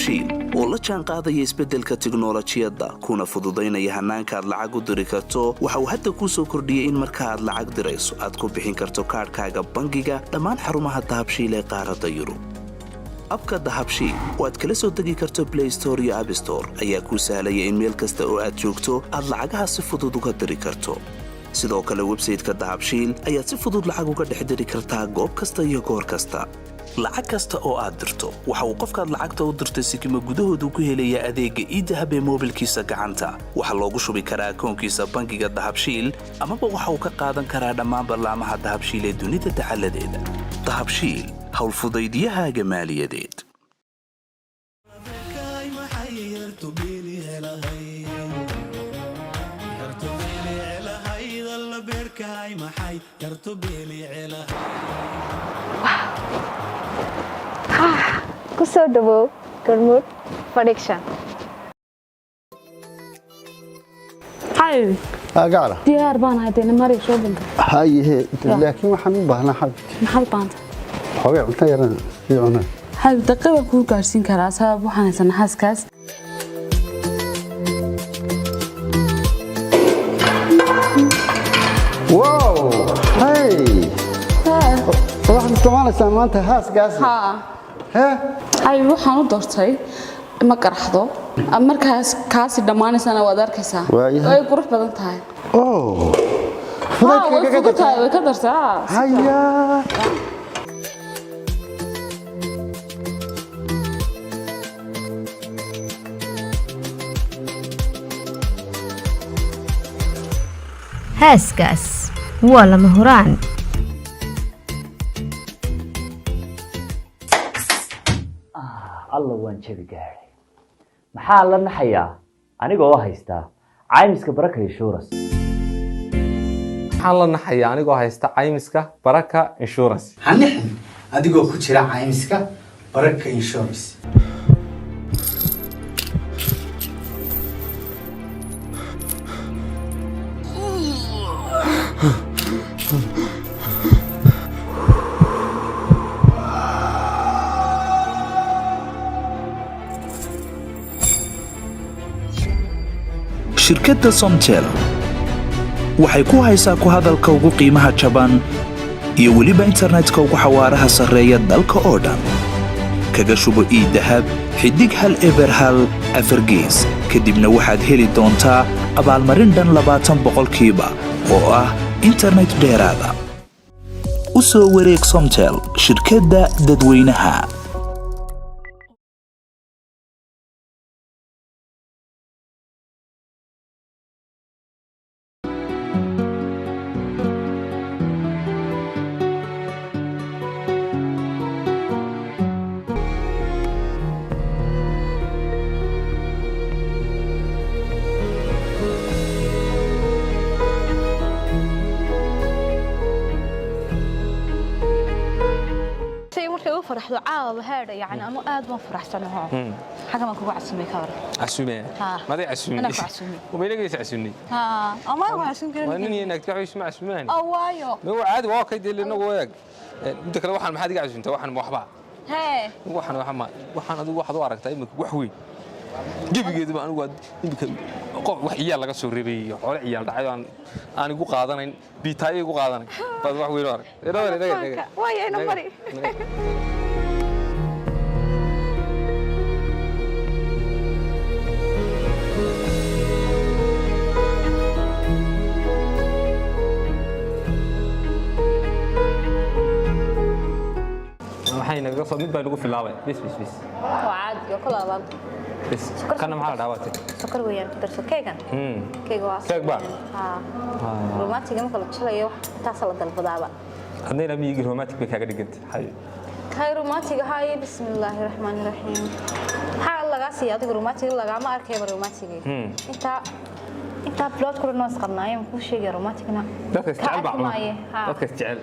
dahabshiil oo la jaan qaadaya isbeddelka tiknoolajiyadda kuna fududaynaya hannaanka aad lacag u diri karto waxa uu hadda kuu soo kordhiyey in marka aad lacag dirayso aad ku bixin karto kaadhkaaga bangiga dhammaan xarumaha dahabshiil ee qaaradda yurub abka dahabshiil oo aad kala soo degi karto Play Store iyo App Store ayaa kuu sahlaya in meel kasta oo aad joogto aad lacagaha si fudud uga diri karto sidoo kale website-ka dahabshiil ayaad si fudud lacag uga dhex diri kartaa goob kasta iyo goor kasta lacag kasta oo aad dirto waxa uu qofkaad lacagta u dirtay sikimo gudahoodu ku helayaa adeegga e-dahab ee moobilkiisa gacanta waxa loogu shubi karaa akoonkiisa bangiga dahabshiil amaba waxa uu ka qaadan karaa dhammaan barnaamijyada dahabshiil ee dunida dacaladeeda dahabshiil howlfudaydyahaaga maaliyadeed kusoo dhawow Gormud Production. Hi. قاعدة. ديار بان هذين مري شو بنت. هاي هي لكن وحن بهنا حب. محل بانت. حوي عمتا يرنا يعنا. هاي دقيقة كل قارسين كراسة وحنا سنحاس كاس. واو هاي. واحد كمان سامانته هاس قاس. ها. ها. هاي وحنا دورتي ما كرحضو. markaas kaasi dhamaanaysana waad arkaysaa way qurux badan tahay way ka dartaa haya هاسكاس ولا مهران الله وان جبي gaari maxaa la naxayaa anigoo haysta caymiska baraka insurance maxaa la naxayaa anigoo haysta caymiska baraka insurance hanixin adigoo ku jira caymiska baraka insurance shirkadda Somtel waxay ku haysaa ku hadalka ugu qiimaha jaban iyo waliba internetka ugu xawaaraha sareeya dalka oo dhan kaga shubo e-dahab xidig hal eber hal afargees kadibna waxaad heli doontaa abaalmarin dhan 20% oo ah internet dheeraada u soo wareeg Somtel shirkadda dadweynaha فرحت عاوة هذا يعني أنا قاعد ما فرحت أنا هون حاجة ما كنت عسومي كار عسومي ما ذي عسومي أنا عسومي ومين ليش عسومي ما هو عسومي كذا وأنني إنك تعيش مع عسوماني أوايو هو عادي واقع اللي إنه وياك أنت كده واحد ما حد قاعد أنت واحد موحبة هاي واحد هذا واحد وارك تايمك وحوي جيبي كده ما أنا قاعد يمكن وحيا لقى سوري حول عيال دعيان أنا جو قادنا بيتاي جو قادنا بس وحوي وارك إيه واي أنا مري waxay naga soo mid baa lagu filaabay bis وعاد كل هذا bis kana maxaa dhaawatay سكر ويان درس كيكان كيك واس كيك بار روماتيك ما كل شيء تصل البضاعة hadayna miyigi romantic bay kaaga dhigantay hay هاي روماتيك هاي بسم الله الرحمن الرحيم حال لغاسي هذيك روماتيك لغا ما أركي روماتيك أنت بلوت كل الناس قرنايم كل شيء روماتيكنا dadka isjecel baa dadka isjecel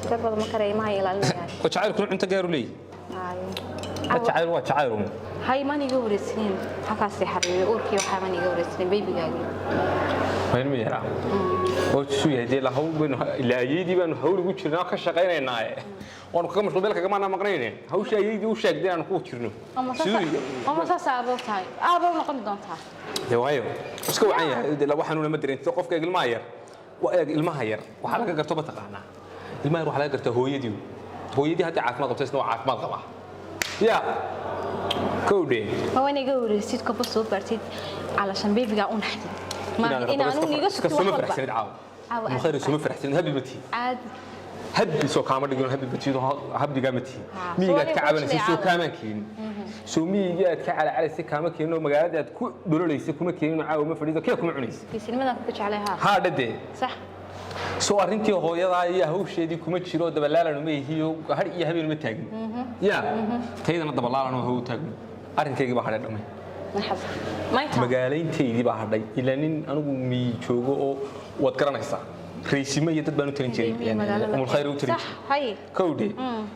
جرب ما كري ما هي لالنا وجعلكم cunto gaar u leey jacayl waa jacayl هاي ماني جوري سنين حكاسي حبيبي أوركي وحاماني جوري سنين بيبي قاعد وين ميرا oo suu yahay la hawlban ilaayidi baan hawl ugu jirnaa ka shaqeynaa waan ka mashquul belka kama maqnayneen hawsha ayidi u sheegday aan ku jirno ama saasaba tahay aaba noqon doontaa waayo iska wacan yahay la waxaan una madareento qofka ilmaha yar waa ilmaha yar waxa laga garto ba taqaanaa ilmaha waxa laga gartaa hooyadii hadda caafimaad qabtay isna caafimaad qaba ya كودي هو أنا جوري سيد كبسوا برتيد علشان بيبي قاعد نحكي ما إن أنا نيجي سكت سومي فرحتين عاو مخير سومي فرحتين هبي بتي عاد هبي سو كامر دقون هبي بتي هبي قامتي مي قاعد كعبنا سو كامان كين سومي قاعد على سي كامان كين إنه مقالد قاعد كل دولار ليس كم كين عاو ما فريدة كيف كم عنيس في سينما كنتش عليها هذا ده صح سو أرنتي هو يضع هو شيء دي كم تشيلو دبلالة نمي هي هر هبي المتاجن يا تيجي أنا دبلالة إنه هو تاجن arrinkayga baa hadhay dhamay magaaleynteedii baa hadhay ilaa nin anigu mi joogo oo wad garanaysaa reesime iyo dad baan u talin jiray umul khayr u talin jiray kowde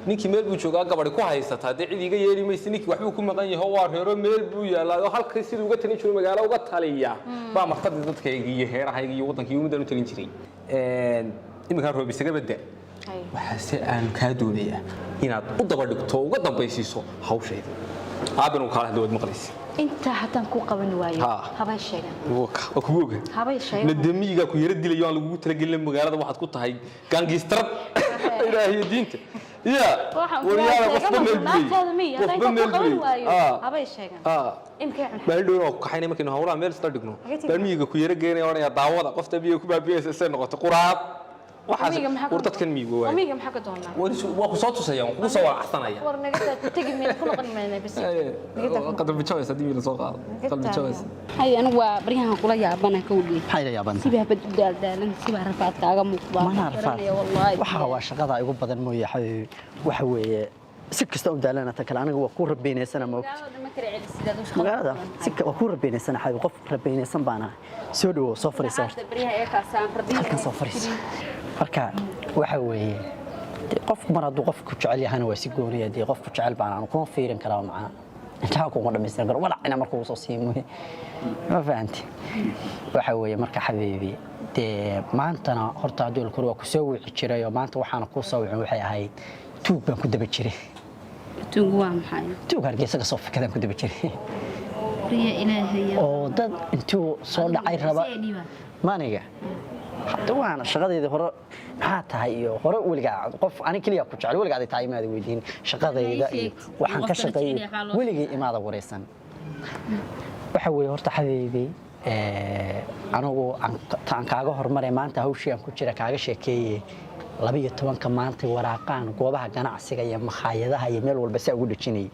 ninkii meel buu joogaa gabadhi ku haysata hadii cid iga yeeli maysa ninkii waxbuu ku maqan yahay waa reero meel buu yaalaa halka sidii uga talin jiray magaalo uga taliya baa martadii dadkayga iyo heerahayga iyo wadankii ugu u talin jiray imika roob isaga badda waxa aan ka doonayaa inaad u daba dhigto uga dambaysiiso hawsheeda aabanu kala hadlad maqlis inta hadan ku qaban waayo habay sheegan kuuga habay sheegan nadamiga ku yara dilayo aan lagu talagelin magaalada waxaad ku tahay gaangistrad ilaahay diinta ya wariyaha qofka meel habay sheegan imkay bal dhow ku xaynay markii hawlaha meel isla dhigno barmiga ku yara geenay oranaya daawada qofta biyo ku baabiyay say noqoto quraad ورطتكن ميجو واي أميجا محكة دونا وقصات سيان وقصة وعثنا يا ورنجت تجي من كل قن من بس قدر بتشويس هذه من السوق قدر بتشويس هاي أنا وبريها نقول يا بنا كودي حاجة يا بنا سيبها بدال دال سيبها رفعت كاغا مقبا ما نعرفها والله وحوا شغلة يقول بدل موية حي وحوي سك استوى دالنا تكل أنا وكور ربيني سنة موت ما هذا سك وكور ربيني سنة حي وقف ربيني سنة بنا سودو صفر صفر بريها إيه كاسان هل صفر marka waxa weeye qofku mar hadduu qofku jecel yahay waa si gooniya dii qofku jecel baan aan ku fiirin karaa macna inta ku dhamaysan karo walac ina markuu soo siimo ma fahanti waxa weeye marka xabiibi de maantana horta haduu kor waa ku soo wici jiray oo maanta waxaan ku soo wicin waxay ahayd tuug baan ku daba jiray tuug waa maxay tuug hargeysa ka soo fikadaan ku daba jiray riya ilaahay oo dad intuu soo dhacay raba maaniga hadda waan shaqadeedii hore maxaa tahay iyo hore weliga qof ani kaliya ku jecel weliga ay tahay imaada weydiin shaqadayda iyo waxaan ka shaqeeyay weliga imaada wareysan waxa weeye horta xabiibi anigu aan kaaga hormaray maanta hawshii aan ku jira kaaga sheekeeyay 12ka maanta waraaqaan goobaha ganacsiga iyo makhaayadaha iyo meel walba si ugu dhajinay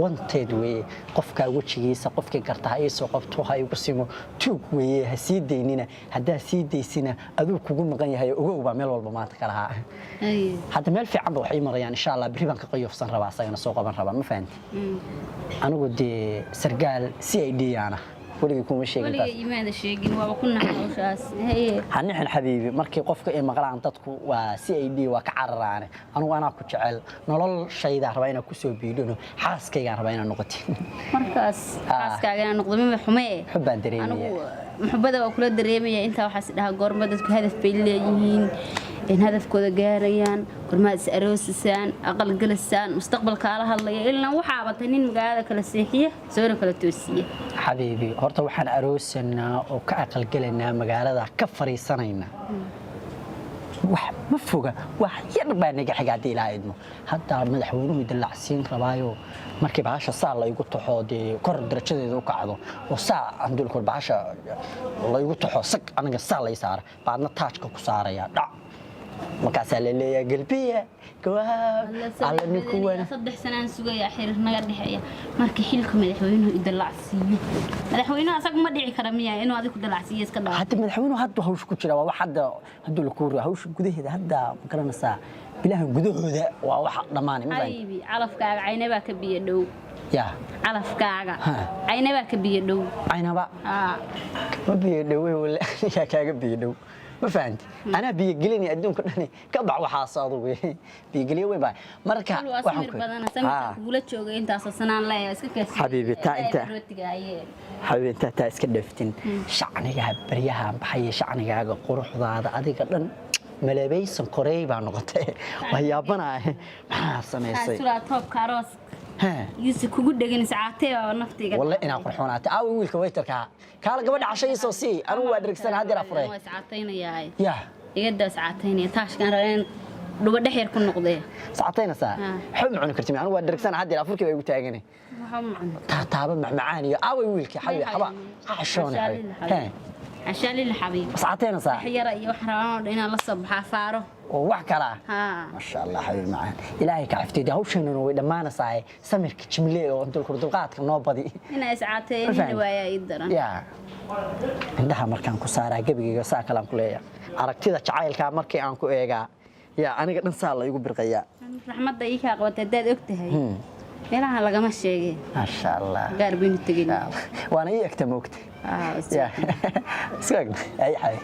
wanted way qofka wajigiisa qofkii garta ay soo qabto hay ugu simo tuug way ha sii deynina hadaa sii deysina aduu kugu maqan yahay ogow baa meel walba maanta ka lahaa hadda meel fiican waxay marayaan insha Allah bari baan ka qayofsan rabaa asagana soo qaban rabaa ma fahanti anigu de sargaal CID ana waliga kuma sheegin waliga iimaada sheegin waa ku naxawshaas hanixin xabiibi markii qofka ay maqlaan dadku waa CID waa ka cararaane anigu ana ku jecel nolol shayda rabaa inaan ku soo biidino xaaskayga rabaa inaan noqoto markaas xaaskaaga inaan noqdo ma xumee xubaan dareemaya anigu muxubada waa kula dareemaya inta waxa si dhaha goorma dadku hadaf bay leeyihiin in hadafkooda gaarayaan gormaad is aroosisaan aqal galasaan mustaqbalka ala hadlaya ilaa waxa abatay nin magaalada kala seexiya soo kala toosiya xabiibi horta waxaan aroosanaa oo ka aqal galanaa magaalada ka fariisanayna wax ma foga wax yar baa naga xigaad ilaahayno hadda madaxweynuhu dilacsiin rabaayo markii baasha saa la igu taxoodee kor darajadeedu u kacdo oo saa andul kor baasha la igu taxo sag aniga saa la isaar baadna taajka ku saaraya dhac markaas la leeyahay galbiya gawaab alla ninku wana 3 sanaan sugaya xiriir naga dhixaya markii xilka madaxweynuhu idalacsiyo madaxweynuhu asaga ma dhici kara miyaa inuu adigu dalacsiyo iska dhaaf hadda madaxweynuhu hadda hawsh ku jira waa hadda haduu la kuuro hawsh gudaheeda hadda garanaysa bilaha gudahooda waa wax dhamaanay ma baan aybi calafkaaga caynaba ka biyo dhow ya calafkaaga caynaba ka biyo dhow caynaba ma biyo dhow wala ya kaaga biyo dhow ما فهمت أنا بيجليني أدون كلني كبع وحاصادو بيجلي وين باي مركا waxaan ku badana samir kula joogay intaas sanaan la iska kaas حبيبي تا حبيبي انت اسك دفتين شعنيغا بريها بحي شعنيغا قروxdaada adiga dhan malabaysan koreey baa noqotay waxyaabana maxaa sameysay sura toobka aroos يوسف kugu dhagan saacatay oo naftiga والله ina qurxoonaato aa wiilka waytarka kaala gabadha cashayso si anu waa dirigsan hadir afray waa saacataynayaa ya igada saacataynaya taashkan reen dhuba dhaxyar ku noqday saacatayna saa xub macun kartimi anu waa dirigsan hadir afurkii bay ugu taagane waxa macun taaba macaan iyo aa wiilka xabi xaba cashoon عشان الحبيب ساعتين صح حيرة يوحران إن الله صبح فاره ووحكلا ما شاء الله حبيبي معانا إلهي كعفتي ده هوشين إنه إذا ما نصاي سمر كشملي وأنتوا الكردوقات كم نوبدي هنا ساعتين الرواية يدرن يا عندها مركان كسارة قبل يسا كلام كلية عرقتي ذا شعيل كان مركي أنكو إيجا يا أنا قد نسال الله يقول برقيا رحمة ضيقة قوة الداد أكتها يلا هلا قام الشيء ما شاء الله قاربين التقيل وأنا يكتموكت يا سوق أي حاجة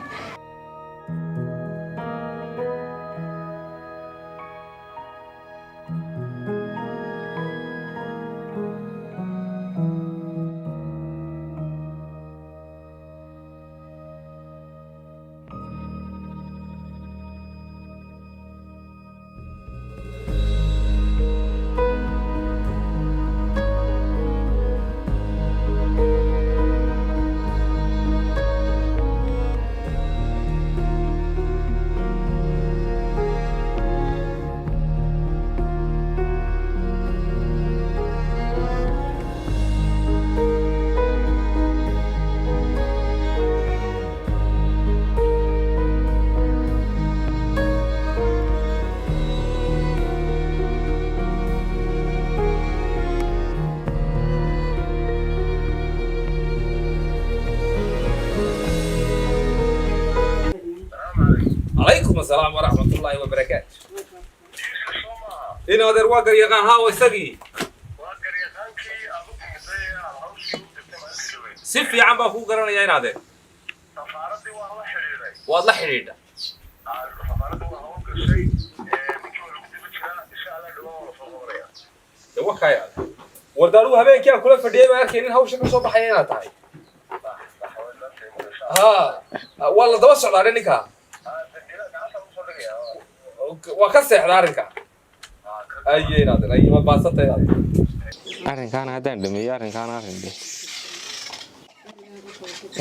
عليكم السلام ورحمة الله وبركاته. إن هذا الواقع يقان ها وسقي. سيف يا عم أخو قرنا يا نادر. والله حريدة. وكايا. وردالو هبين كيا كله فديه ما يركين هاوش كسو بحيانا تاعي. ها والله دوس على رنكا. وكسح دارنكا. أيه نادر أيه ما باسطة يا. arrinkaan haddaan dhameeyo arrinkaan arrin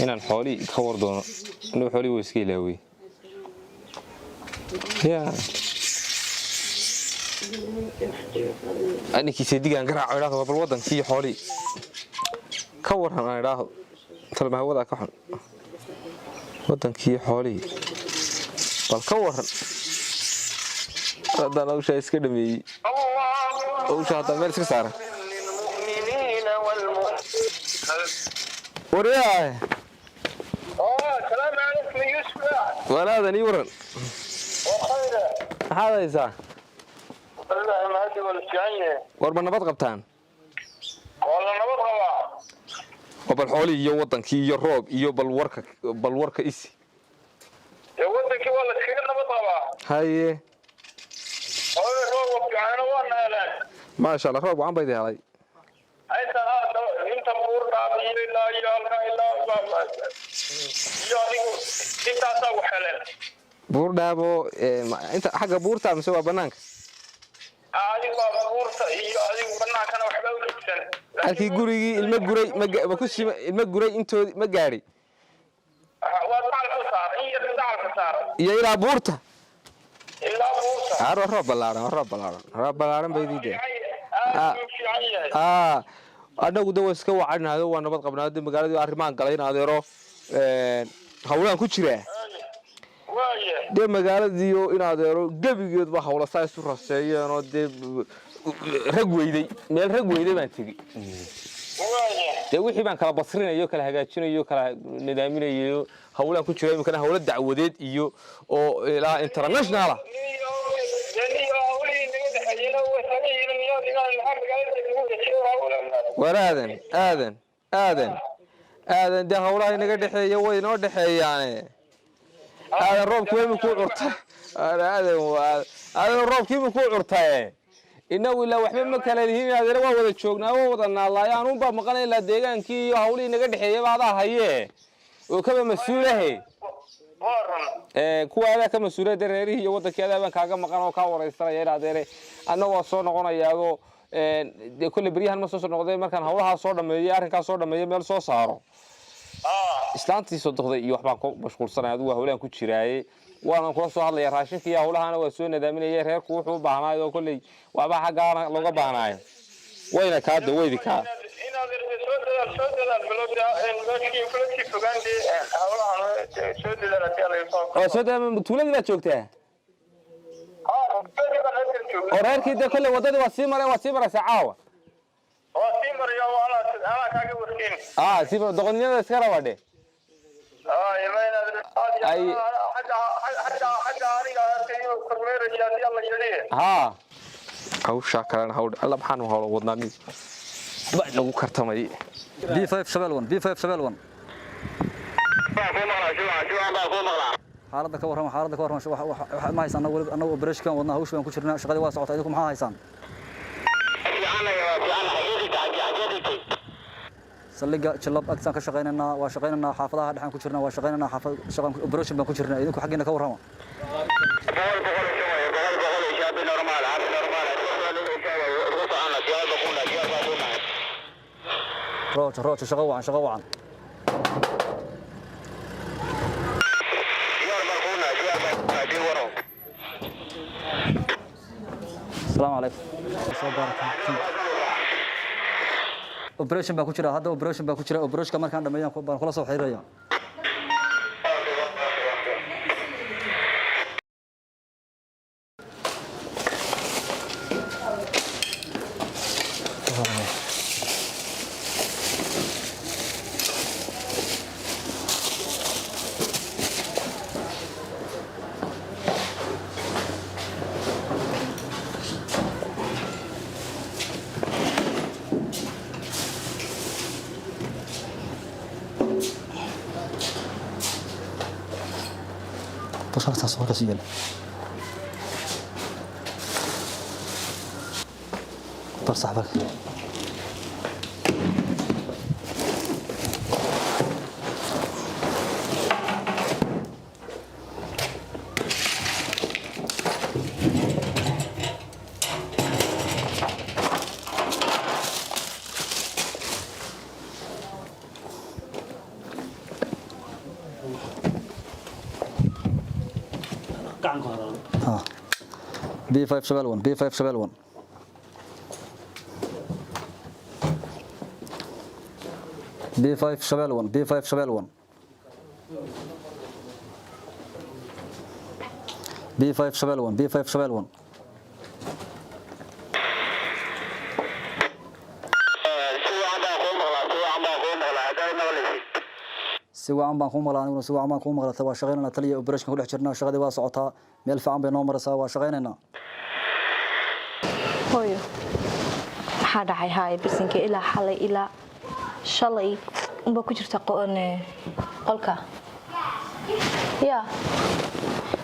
inaan xooli ka war doono inuu xooli way iska ilaaway ya aninkii digaan garaaco idhaahdo bal wadankii xooli ka waran aan idhaahdo talmahawada ka xun wadankii xooli bal ka waran haddaan hawshaa iska dhameeyey hawshaa haddaan meel iska saaran ورياه السلام عليكم يوسف ولا هذا نيورن هذا يسا والله ما هدي ولا شيء وربنا نبض قبتان والله نبض قبا وبالحولي يو وطنكي يو روب يو بالورك إسي يو وطنكي والله كيف نبض قبا هاي والله روب وبجعنا وانا ما شاء الله روب وعم بيدي هاي أنت أنت مور دابي لا إله إلا الله يعني أنت أسوي حلال بور دابو أنت حاجة بورتا مسوى بنانك هذه بورتا هذه بنانك أنا وحباوي جدا أكيد جوري المجوري بكوش المجوري أنتو مجاري وضع الفصار هي تضع الفصار يا إلى بورتا إلا بورتا رب العالم بيدي anagu dawa iska wacanaado waa nabad qabnaado magaalada arrimaan galayna adeero hawlaan ku jira de magaaladiyo in adeero gabigeed ba hawla saay isu raseeyeen oo de rag weyday baan tagi de wixii baan kala basrinayo kala hagaajinayo kala nidaaminayo hawlaan ku jira imkana hawla dacwadeed iyo oo ilaa international ورادن آذن ده هؤلاء نقدر حيا وين نقدر حيانه هذا الروب كيف يكون عرته هذا الروب كيف يكون عرته إنه ولا وحنا مكان الهين هذا روا ولا تشوقنا ووضنا الله يعني نبى مقالة إلا ديجان كي هؤلاء نقد حياة بعضها هي وكم مسؤولة هي كوا هذا كم مسؤولة دريري هي وضع كذا بن كاجا مقالة وكاورة إسرائيل هذا أنا وصلنا قنا ياهو كل بريها المسوس النقدي ما كان هؤلاء صورنا مليار كان صورنا مليار صور صاروا إسلامتي صدق ذي يوحنا مشغول سنة هذا هؤلاء كتشراي وأنا كل صور الله يراشين فيها هؤلاء أنا وسوينا دامين يرهق كوحو بعناي وكل وأبا حاجة لوجا بعناي وين كاد وين كاد سودا من بطولة لا شوكته أورير كده كل وضع وسيمر ساعة وسيمر يا أنا كاجي وركين سيمر دغنيا سكرا وده أي حتى أنا كرمير الجاتي الله يجريه هاو شاكران هاو الله بحانه هاو وضناقي بعد لو كرتمي B5 71 B5 71 حالتك ورهم ما هيسان أنا وبرش كان وضنا هوش بين كشرنا شغالي واسع تعيدكم ها هيسان سلقة شلب أكثر كشغينا وشغينا حافظها دحين كشرنا وشغينا حافظ شغل برش بين كشرنا إذا حقنا كورهم روش شغوعا السلام عليكم اوبريشن با ku jira hadda operation ba ku jira operation markaan dhameeyaan baan kula soo xiriiraya بشرت صورة سجل برصح بك B571 B571 B571 B571 B571 B571 سواء بان كوم غلان سواء بان كوم غلطة وشغلنا تلي اوبريشن كل حجرنا شغلي واسعتها ميل فعم بينهم مرسا وشغلنا هويو maxaa dhacay haay bisinka ilaa xalay ilaa shalay umba ku jirta qolka ya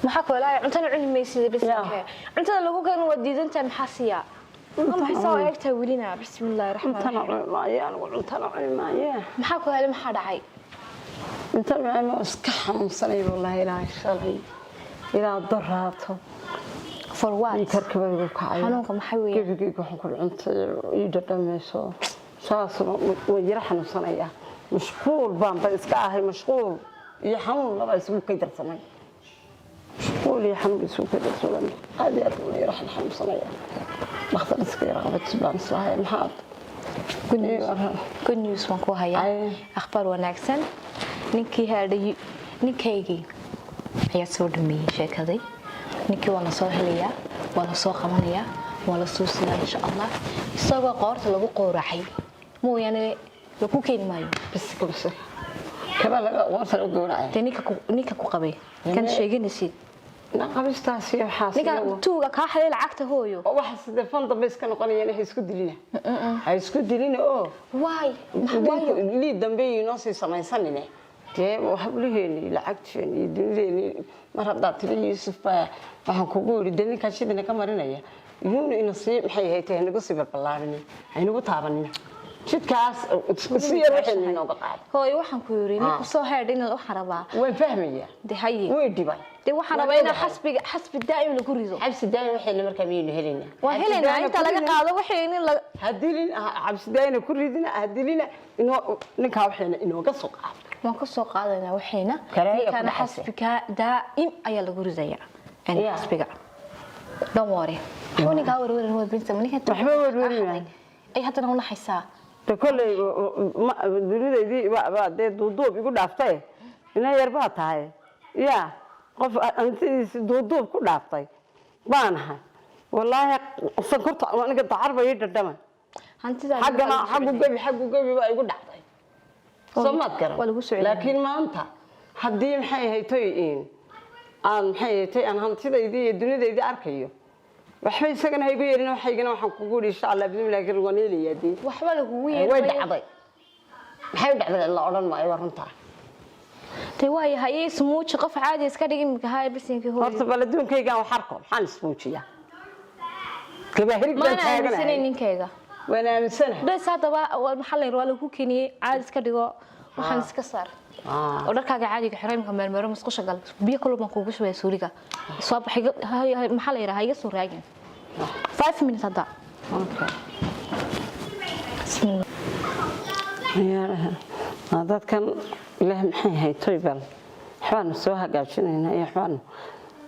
maxaa ku ilaa cuntada cunmaysid bisinka cuntada lagu keenay waa diidanta maxaa siya ma xisoo eegta welina bismillaahir rahmaanir rahiim cuntada cunmaya maxaa ku ilaa maxaa dhacay inta ma iska xanuunsanay wallahi ilaa shalay ilaa daraato for what karkabay ku kacay xanuunka maxay weeyaan gebiga waxaan ku cuntay iyo dhadhamayso saas oo yara xanuunsanaya mashquul baan iska ahay mashquul iyo xanuun laba isku ka darsamay mashquul iyo xanuun isku ka darsamay aad iyo aad u yara xanuunsanaya waqti iska yara qabad baan islahay maxaad good news waan ku hayaa akhbaar wanaagsan ninkaygii ayaa soo dhameeyay sheekadii ninkii waa la soo helayaa waa la soo qabanayaa waa la soo siyaa insha Allah isagoo qoorta lagu qooracay mooyaane lagu keeni maayo bas kaba laga wasan u gooracay ninka ku qabay kan sheeganaysid naqabistaas iyo xaas ninka tuuga ka xalay lacagta hooyo waxa sidee fanda bas ka noqonayeen ay isku dilina oo why lii dambe inoo sii samaysanine dee hablaheenii lacagteeni dunideeni mar haddaad tiri yuusuf baa waxaan kugu yidhi dee ninkaa shidina ka marinaya iyuuna ina sii maxay ahayd haynagu sii balballaarinin haynagu taabanin jidkaas si yar waxayna inooga qaada hooyo waxaan ku yidhi ninku soo heedhin waxaan rabaa waan fahmayaa dee haye way dhibay dee waxaan rabaa inaa xasbi daa'im lagu rido xabsi daa'im waxayna markaa miyaynu helaynaa waa helaynaa inta laga qaado waxayna hadilin xabsi daa'im ku ridina hadilina ninkaa waxayna inooga soo qaado waan ka soo qaadana waxayna kana xasbiga daa'im ayaa lagu ridayaa xasbiga don't worry xuniga warwarin waa binta maniga waxba warwarin ay hadana una haysaa kolay dunidaydii baa dee duuduub igu dhaaftay ina yar baa tahay yaa qof antidiisi duuduub ku dhaaftay baanahay wallaahi sankorta aniga dacar bay ii dhadhama xaggana xaggu gebi baa igu dhacday soo maad garan laakiin maanta haddii maxay haytoy aan maxay haytay aan hantidaydii iyo dunidaydii arkayo waxba isagana haygu yeelin waxaygana waxaan kugu yidhi insha allah bismillahi kar waan helayaa dee waxba lagugu yeelin way dhacday maxay u dhacday la odhan maayo waa runtaa dee waayo hayay smuuji qof caadi iska dhigin imika haya bisinkii hooyo horta bal adduunkaygaan wax arko maxaan ismuujiyaa gabahirig baan taaganahay ninkayga waan aaminsanahay bes haddaba maxaa la yidhi waa lagu keeniyey caadi iska dhigo waxaan iska saar oo dharkaaga caadiga xiray imka meelmeero musqusha gal biyo kulub baan kuugu shubaya suuliga soo baxay maxaa la yidhaha iga soo raagin 5 minutes hadda dadkan ilaah maxay haytoy bal waxbaanu soo hagaajinaynaa iyo waxbaanu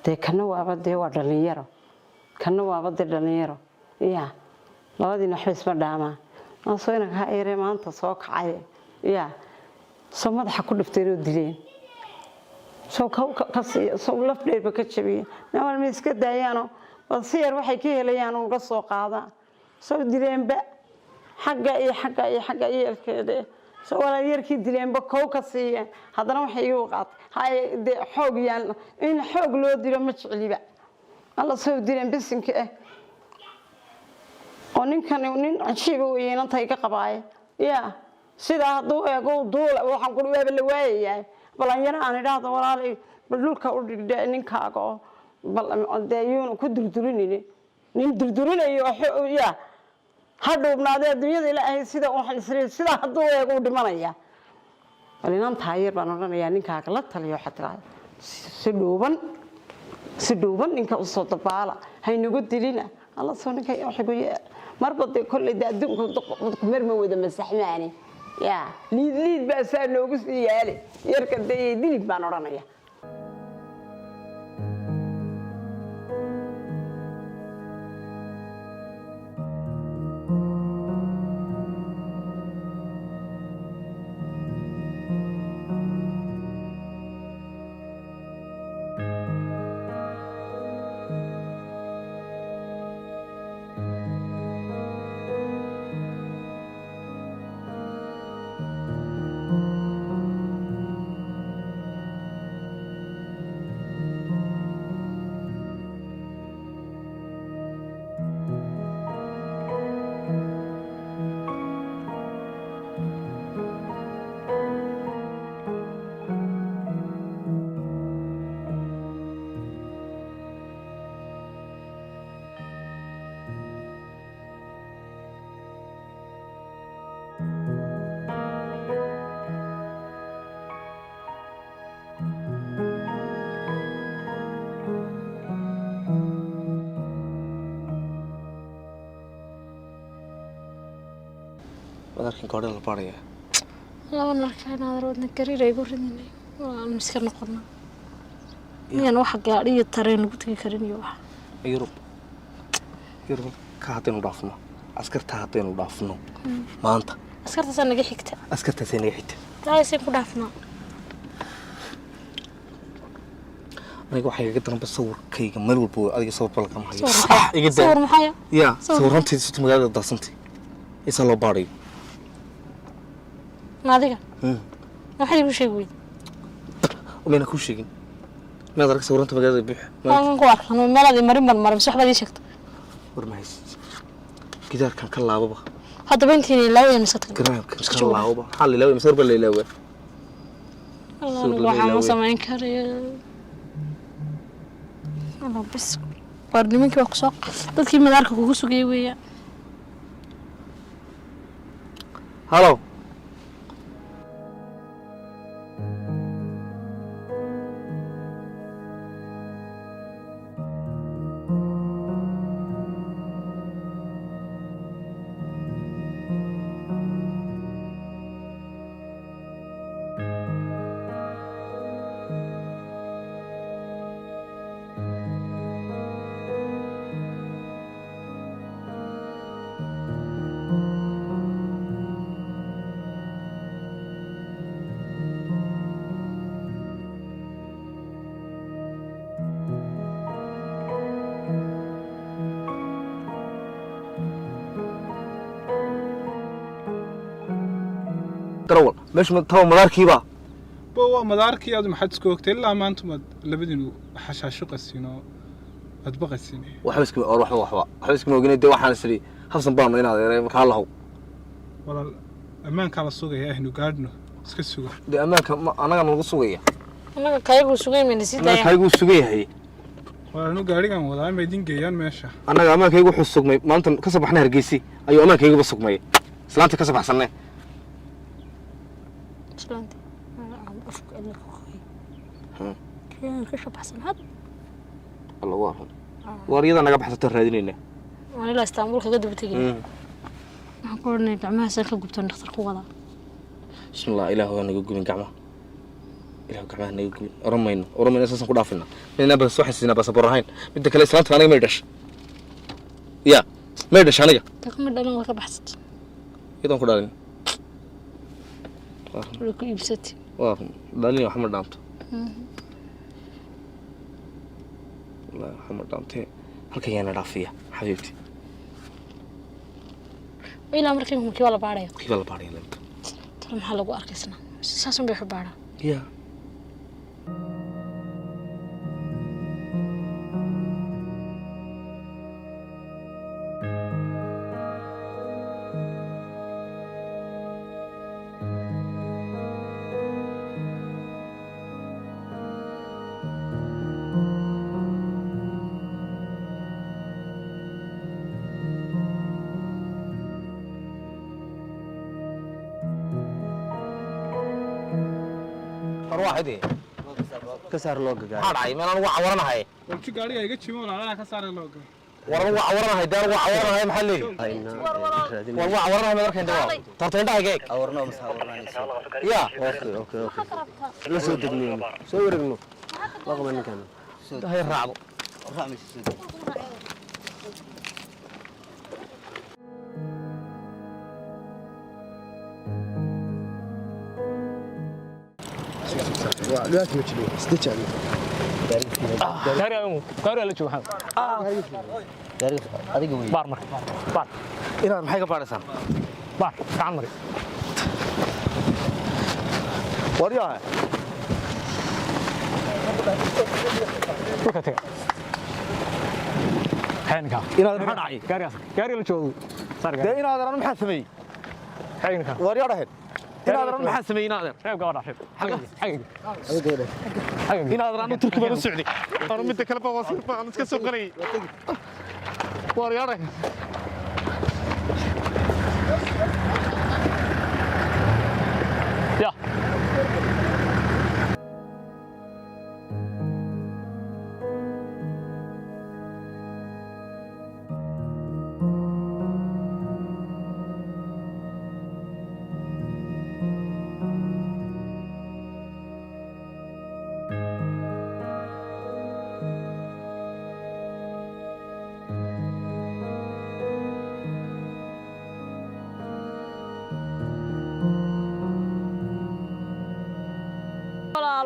dee kana waaba dee waa dhalinyaro kana waaba dee dhalinyaro ya labadiina waxba isma dhaamaa soo inanka ha yaree maanta soo kacay ya soo madaxa ku dhifteen oo dileen soo ka siiya soo laf dheerba ka jabiya namal ma iska daayaano bal si yar waxay ka helayaan uga soo qaadaan soo dileenba xagga iyo elkeeda soo walaal yarkii dileenba kow ka siiyeen haddana waxay igu qaatay hay dee xoog yaan in xoog loo dilo ma jecliba alla soo dileen bisinka oo ninkan nin cajiiba weeyeenanta iga qabaaye yaa sida hadduu eego duul waxaan ku dhawaaba la waayayaa balanyaro aan idhaahdo walaalay bal dhulka u dhigdhe ninkaaga oo bal deeyuuna ku durdurinayni nin durdurinayo yaa ha dhuubnaadee adduunyada ilaahay sida waxaan isleeyahay sida hadduu eego u dhimanaya bal inaan taayir baan odhanayaa ninkaaga la taliyo waxaa tiraahda si dhuuban ninka u soo dabaala haynagu dilina alla soo ninka waxigu yee marba dee kolley dee adduunku mar ma wada masaxmaani yaa liid baa saa noogu sii yaale yarka dee dilib baan odhanaya wadarkan go'aadha la baaraya laba narkaan aadroodna gariir ay igu ridinay waan iska noqonaa miyaan wax gaadhi iyo tareen lagu tegi karin iyo wax yurub ka haddaynu dhaafno askarta haddaynu dhaafno maanta askartaasaa naga xigta askartaasay naga xigta taasay ku dhaafnaa aniga waxay iga daranba sawirkayga meel walba adiga sawir balka ma hayo sawir maxaya ya sawir runtii si magaalada daasantay isa loo baarayo adiga waxay igu sheegi weyd umayna ku sheegin maad arag sawiranta magaalada buux aan ku arkan meelada marin marin wax baad ii sheegtay war ma haysid gidaarkan ka laababa hadaba intii ilaahay miska tag gidaarkan ka laababa hal ilaahay misar bal ilaahay waxaan ma samayn karayo bas war nimankii waa kusoo dadkii madaarka kugu sugay weeyaan halo darawal meesha tawa madaarkiiba waa madaarkii aad maxad isku ogtay ilaa maanta mad labadinu xashaasho qasino ad baqasin waxba iska moogin de waxaan isri habsan baan inaad eeray marka hal haw walaal amaanka la sugaya ahnu gaadhno iska suga de amaanka anaga nagu sugaya anaga kaygu sugay meen sidaya kaygu sugayahay walaal gaarigan wadaa ma idin geeyaan meesha anaga amaankaygu wuxuu sugmay maanta ka sabaxna Hargeysa ayuu amaankaygu sugmay islaanta ka sabaxsanay islaanta aan afka ila ku qoy keen ka sabaxsan had Allah waa wariyada naga baxsata raadinayna waan ila Istanbul kaga dib tagay waxaan ku ornay gacmaha san ka gubtan dhakhtar ku wada bismillah ilaahu waa naga gubin gacmaha ilaahu gacmaha naga gubin oromayna saasan ku dhaafina midna bas waxa siinaa bas barahayn midda kale islaanta aniga ma dhash ya ma dhash aniga taqma dhalan ka baxsat idan ku dhalin ku ibsati waa dhalin wax ma dhaanto la xamar dhaantay halka yana dhaafiya xabiibti ila markii hum kiwala baarayo kiwala baarayo lanta tan maxaa lagu arkaysna saasan bay xubaara ya واحد كسر لوجا هذا عيب أنا وعورنا هاي وش قاري هيك تشيمون أنا كسر اللوجا وعورنا هاي دار وعورنا هاي محلي وعورنا هاي مدرك هندوا ترتين ده هيك عورنا بس عورنا يا أوكي لا سود مني سوي رجله رقم إني كان هاي الرعب مش سود دلوقتي متشلو استجع كاري لا جوحان كاري adiga weey baar mar baar ina maxay ka baaraysan baar gacan mari wariyaha وكتك حينك ina maxaa dhacay كاري la joogo de ina adeeran maxaa sameeyay حينك wariyaha ina adeeran maxaa sameeyay ina adeer reeb gabadha reeb ina adeeran turki baan u socday aan mid kale baa wasiir baan iska soo qalay wariyaha ya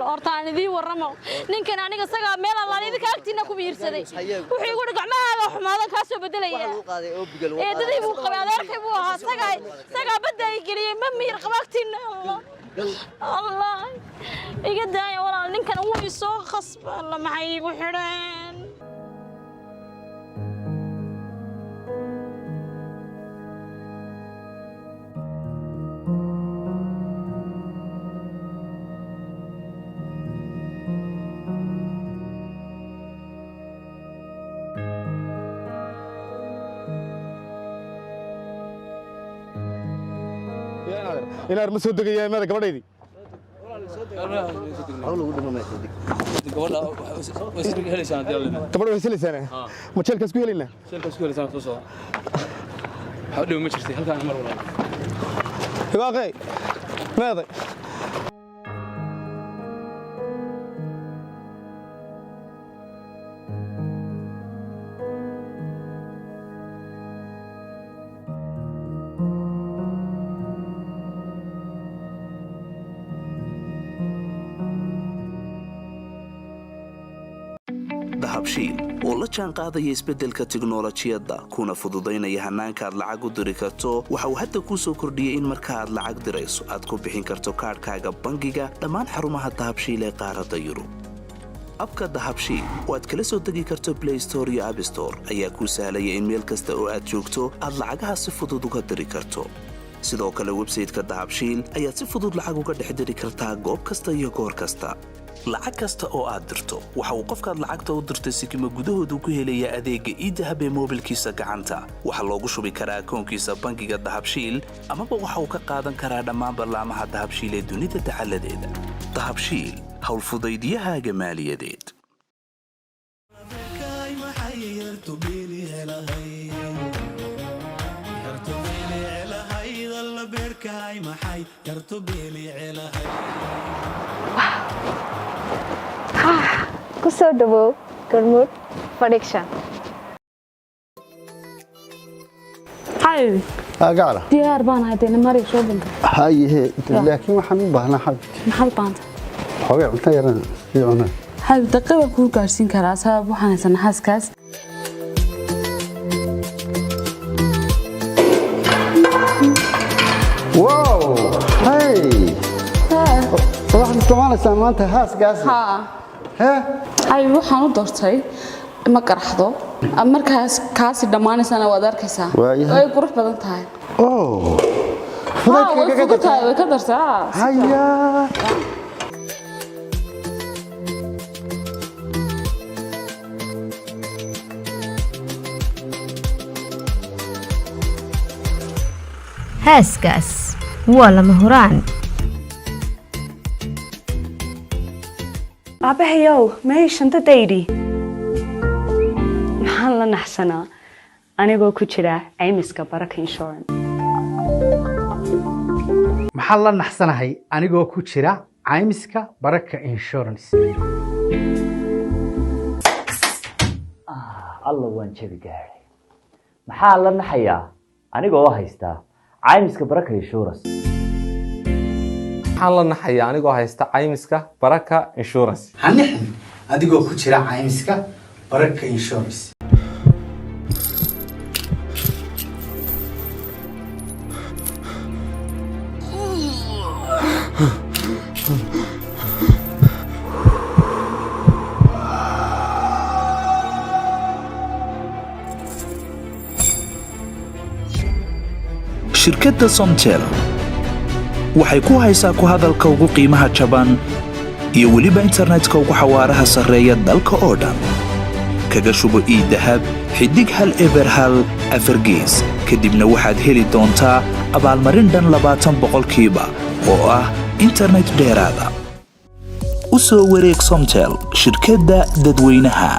hortaan idin waramo ninkan aniga saga meel alla idin ka agtiina ku biirsaday wuxuu igu gacmahaaga xumaadan ka soo bedelaya ee dadii buu qabay adeerkay buu ahaa saga badda ay galiyay ma miir qabagtiin Allah iga daaya walaal ninkan uu isoo khasba la maxay igu xireen inaar ma soo degayaa maada gabadhaydii gabadha way helaysaan ma jeelkaas ku helaynaa حاول ما شفتي هل كان مر ولا باقي ماذا dahabshiil oo la jaan qaadaya isbeddelka tiknoolajiyadda kuna fududaynaya hannaanka aad lacag u diri karto waxa uu hadda kuu soo kordhiyey in marka aad lacag dirayso aad ku bixin karto kaadhkaaga bangiga dhammaan xarumaha dahabshiil ee qaaradda yurub abka dahabshiil oo aad kala soo degi karto play store iyo app store ayaa kuu sahlaya in meel kasta oo aad joogto aad lacagaha si fudud uga diri karto sidoo kale websayteka dahabshiil ayaad si fudud lacag uga dhex diri kartaa goob kasta iyo goor kasta lacag kasta oo aad dirto waxa uu qofkaad lacagta u dirtay sikimo gudahoodu ku helayaa adeegga idahab ee moobilkiisa gacanta waxaa loogu shubi karaa akoonkiisa bangiga dahabshiil amaba waxa uu ka qaadan karaa dhammaan barlaamaha dahabshiil ee dunida dacaladeeda dahabshiil howlfudaydyahaaga maaliyadeed kusoo dhawow Gormud Production. Hi. قاعدة. ديار بان هذين مري شو بنت. هاي هي لكن وحن بهنا حد. محل بانت. حوي عمت يرنا في عنا. هاي دقيقة كل قارسين كراسة وحنا سنحس كاس. واو هاي. صراحة كمان سامانته هاس قاس. ها. ها. هاي وحنا دورتي. ما قرحضو markaas kaasi dhamaanaysana waad arkaysaa way qurux badan tahay way ka dartaa haya heeskaas waa lama huraan abahayow meeshanta daydi waxaan la naxsanaa anigoo ku jira caymiska baraka insurance maxaan la naxsanahay anigoo ku jira caymiska baraka insurance alla waan jabi gaaray maxaa la naxayaa anigoo haysta caymiska baraka insurance maxaan la naxayaa anigoo haysta caymiska baraka insurance hanixin adigoo ku jira caymiska baraka insurance shirkadda Somtel waxay ku haysaa ku hadalka ugu qiimaha jaban iyo weliba internetka ugu xawaaraha sarreeya dalka oo dhan kaga shubo idahab xidig hal eber hal afargees kadibna waxaad heli doontaa abaalmarin dhan 20% oo ah internet dheeraada u soo wareeg Somtel shirkadda dadweynaha